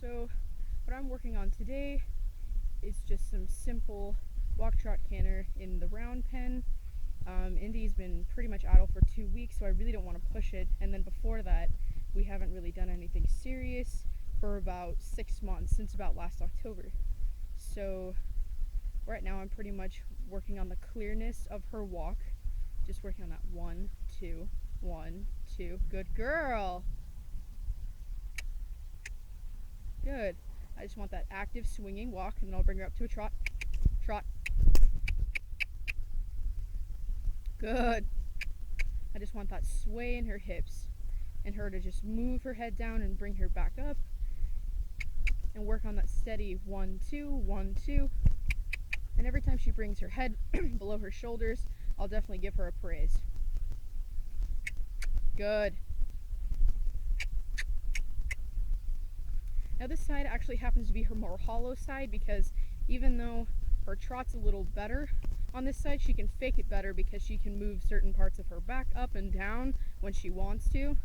So what I'm working on today is just some simple walk trot canter in the round pen. Indy's been pretty much idle for 2 weeks, so I really don't want to push it. And then before that, we haven't really done anything serious for about 6 months, since about last October. So right now I'm pretty much working on the clearness of her walk. Just working on that 1, 2, 1, 2. Good girl. Good. I just want that active swinging walk, and then I'll bring her up to a trot. Trot. Good. I just want that sway in her hips and her to just move her head down and bring her back up and work on that steady 1, 2, 1, 2. And every time she brings her head below her shoulders, I'll definitely give her a praise. Good. Now this side actually happens to be her more hollow side, because even though her trot's a little better on this side, she can fake it better because she can move certain parts of her back up and down when she wants to.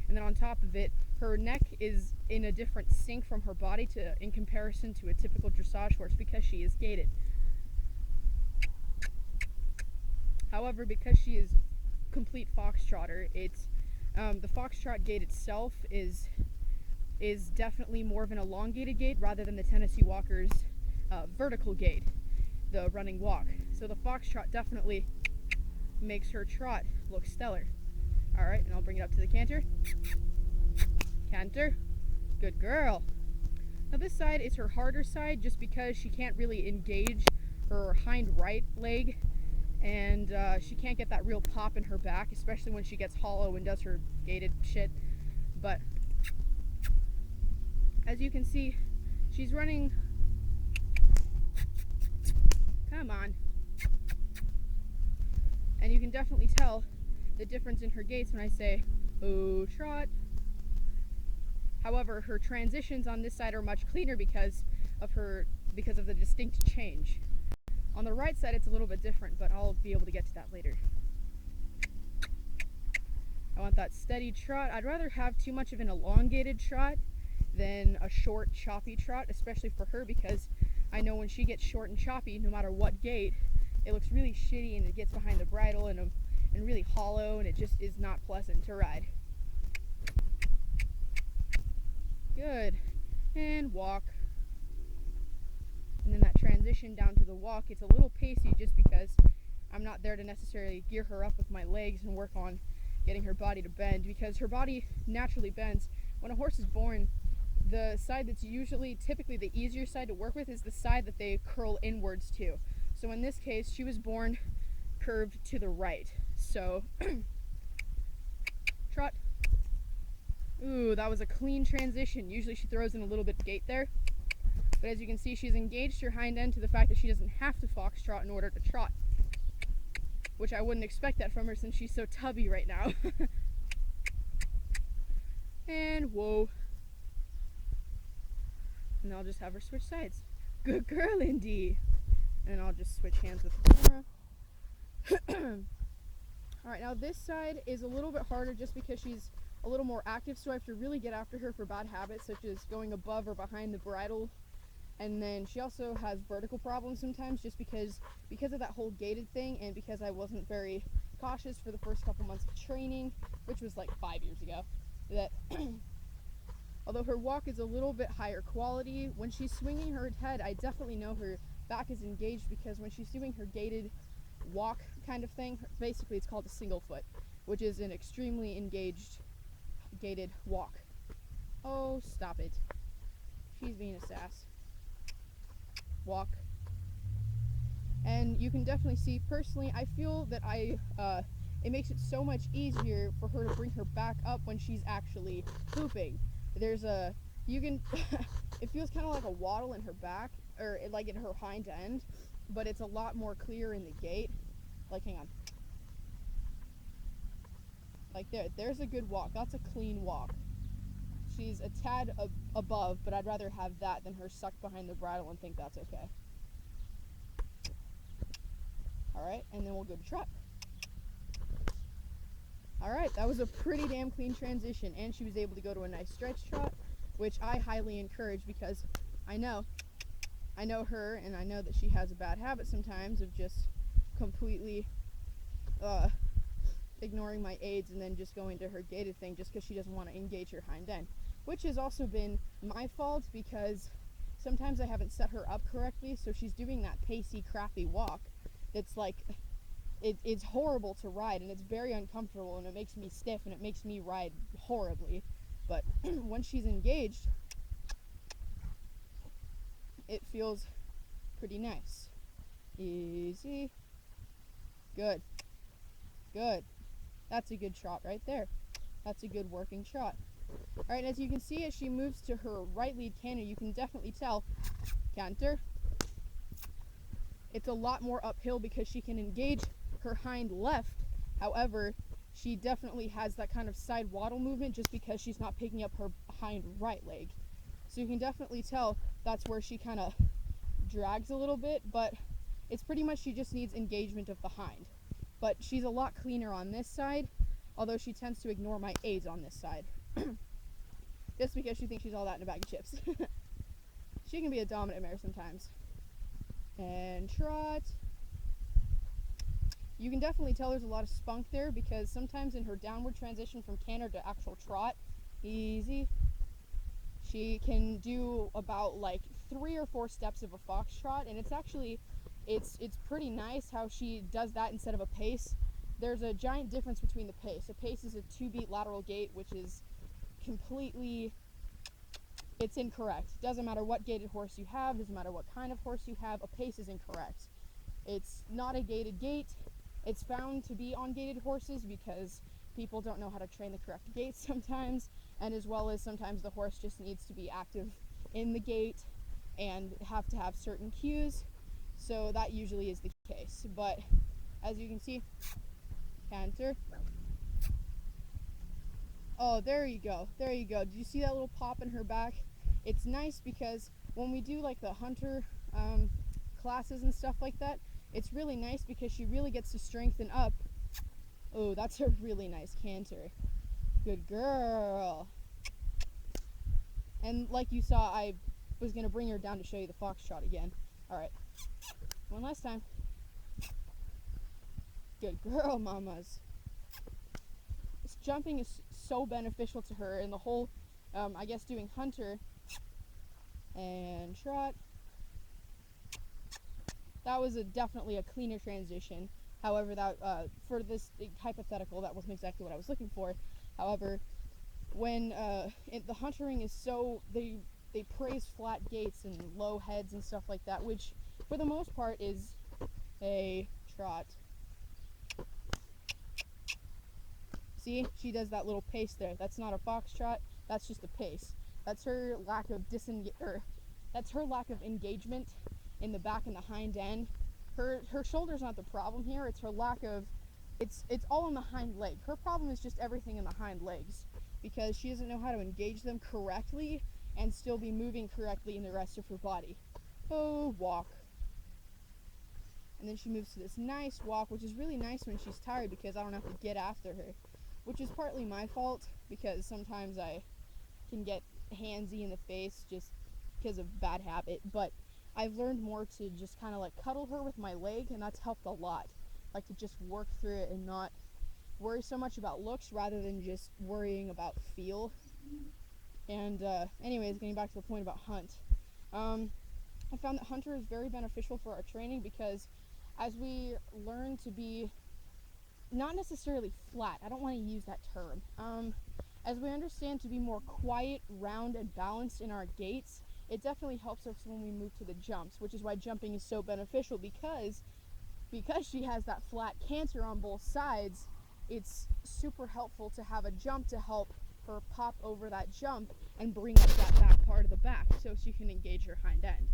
And then on top of it, her neck is in a different sync from her body in comparison to a typical dressage horse, because she is gaited. However, because she is complete foxtrotter, the foxtrot gait itself is definitely more of an elongated gait rather than the Tennessee Walker's vertical gait, the running walk. So the foxtrot definitely makes her trot look stellar. All right, and I'll bring it up to the canter. Canter. Good girl. Now this side is her harder side, just because she can't really engage her hind right leg, and she can't get that real pop in her back, especially when she gets hollow and does her gaited shit. But as you can see, she's running. Come on. And you can definitely tell the difference in her gaits when I say, oh, trot. However, her transitions on this side are much cleaner because of the distinct change. On the right side, it's a little bit different, but I'll be able to get to that later. I want that steady trot. I'd rather have too much of an elongated trot than a short, choppy trot, especially for her, because I know when she gets short and choppy, no matter what gait, it looks really shitty and it gets behind the bridle and really hollow, and it just is not pleasant to ride. Good. And walk. And then that transition down to the walk, it's a little pacey just because I'm not there to necessarily gear her up with my legs and work on getting her body to bend, because her body naturally bends. When a horse is born, the side that's typically the easier side to work with is the side that they curl inwards to. So in this case, she was born curved to the right. So, trot. Ooh, that was a clean transition. Usually she throws in a little bit of gait there. But as you can see, she's engaged her hind end to the fact that she doesn't have to foxtrot in order to trot, which I wouldn't expect that from her since she's so tubby right now. And whoa. And I'll just have her switch sides. Good girl, Indy. And I'll just switch hands with the camera. Alright, now this side is a little bit harder just because she's a little more active, so I have to really get after her for bad habits, such as going above or behind the bridle. And then she also has vertical problems sometimes, just because of that whole gaited thing, and because I wasn't very cautious for the first couple months of training, which was like 5 years ago, that although her walk is a little bit higher quality, when she's swinging her head, I definitely know her back is engaged, because when she's doing her gaited walk kind of thing, basically it's called a single foot, which is an extremely engaged gaited walk. Oh, stop it. She's being a sass. Walk. And you can definitely see, personally, I feel that it makes it so much easier for her to bring her back up when she's actually pooping. It feels kind of like a waddle in her back, or like in her hind end, but it's a lot more clear in the gait. Like, hang on. Like there's a good walk. That's a clean walk. She's a tad above, but I'd rather have that than her sucked behind the bridle and think that's okay. Alright, and then we'll go to trot. Alright, that was a pretty damn clean transition, and she was able to go to a nice stretch trot, which I highly encourage because I know her, and I know that she has a bad habit sometimes of just completely ignoring my aids and then just going to her gaited thing just because she doesn't want to engage her hind end, which has also been my fault because sometimes I haven't set her up correctly, so she's doing that pacey, crappy walk that's like, it's horrible to ride, and it's very uncomfortable, and it makes me stiff, and it makes me ride horribly. But once she's engaged, it feels pretty nice. Easy. Good. Good. That's a good trot right there. That's a good working trot. Alright, as you can see, as she moves to her right lead canter, you can definitely tell, canter, it's a lot more uphill because she can engage her hind left. However, she definitely has that kind of side waddle movement just because she's not picking up her hind right leg. So you can definitely tell that's where she kind of drags a little bit, but it's pretty much she just needs engagement of the hind. But she's a lot cleaner on this side, although she tends to ignore my aids on this side. Just because she thinks she's all that in a bag of chips. She can be a dominant mare sometimes. And trot. You can definitely tell there's a lot of spunk there because sometimes in her downward transition from canter to actual trot, easy, she can do about like 3 or 4 steps of a foxtrot, and it's actually, it's pretty nice how she does that instead of a pace. There's a giant difference between the pace. A pace is a 2-beat lateral gait, which is completely, it's incorrect. Doesn't matter what gaited horse you have, doesn't matter what kind of horse you have, a pace is incorrect. It's not a gaited gait. It's found to be on gaited horses because people don't know how to train the correct gait sometimes, and as well as sometimes the horse just needs to be active in the gait and have to have certain cues. So that usually is the case. But as you can see, canter. Oh, there you go. There you go. Did you see that little pop in her back? It's nice because when we do like the hunter classes and stuff like that, it's really nice because she really gets to strengthen up. Oh, that's a really nice canter. Good girl. And like you saw, I was going to bring her down to show you the foxtrot again. Alright. One last time. Good girl, mamas. This jumping is so beneficial to her in the whole, I guess, doing hunter. And trot. That was definitely a cleaner transition. However, that for this hypothetical, that wasn't exactly what I was looking for. However, when the huntering is so, they praise flat gaits and low heads and stuff like that, which for the most part is a trot. See, she does that little pace there. That's not a foxtrot. That's just a pace. That's her lack of that's her lack of engagement in the back and the hind end. Her shoulder's not the problem here. It's her lack of, it's all in the hind leg. Her problem is just everything in the hind legs because she doesn't know how to engage them correctly and still be moving correctly in the rest of her body. Oh, walk. And then she moves to this nice walk, which is really nice when she's tired because I don't have to get after her, which is partly my fault because sometimes I can get handsy in the face just because of bad habit, but I've learned more to just kind of like cuddle her with my leg, and that's helped a lot. Like to just work through it and not worry so much about looks rather than just worrying about feel. And anyways, getting back to the point about hunt, I found that hunter is very beneficial for our training because as we learn to be not necessarily flat, I don't want to use that term, as we understand to be more quiet, round, and balanced in our gaits, it definitely helps us when we move to the jumps, which is why jumping is so beneficial because she has that flat canter on both sides. It's super helpful to have a jump to help her pop over that jump and bring up that back part of the back so she can engage her hind end.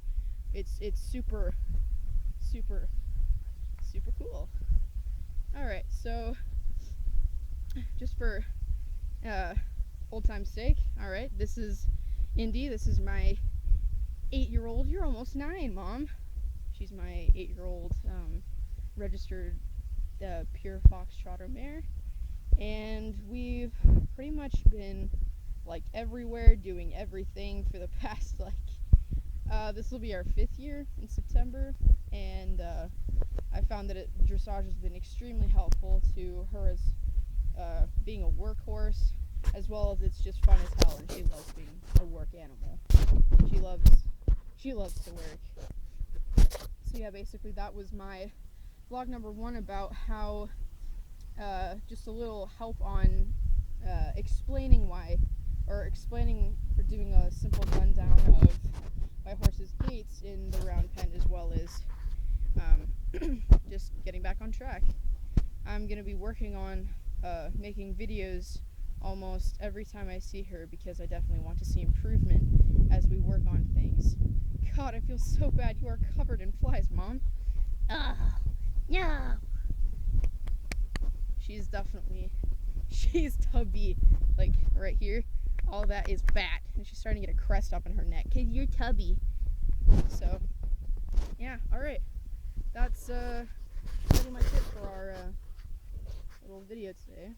It's super cool. Alright, so just for old time's sake, alright, this is Indy. This is my 8-year-old. You're almost 9, Mom. She's my 8-year-old registered pure foxtrotter mare, and we've pretty much been like everywhere, doing everything for the past this will be our 5th year in September, and I found that dressage has been extremely helpful to her as being a workhorse, as well as it's just fun as hell, and she loves being a work animal. She loves to work. So yeah, basically that was my vlog number 1 about how just a little help on explaining or doing a simple rundown of my horse's gaits in the round pen, as well as just getting back on track. I'm going to be working on making videos almost every time I see her, because I definitely want to see improvement as we work on things. God, I feel so bad. You are covered in flies, Mom. Oh, no. She's tubby, like right here. All that is fat, and she's starting to get a crest up in her neck. Cause you're tubby. So, yeah, alright. That's my tip for our little video today.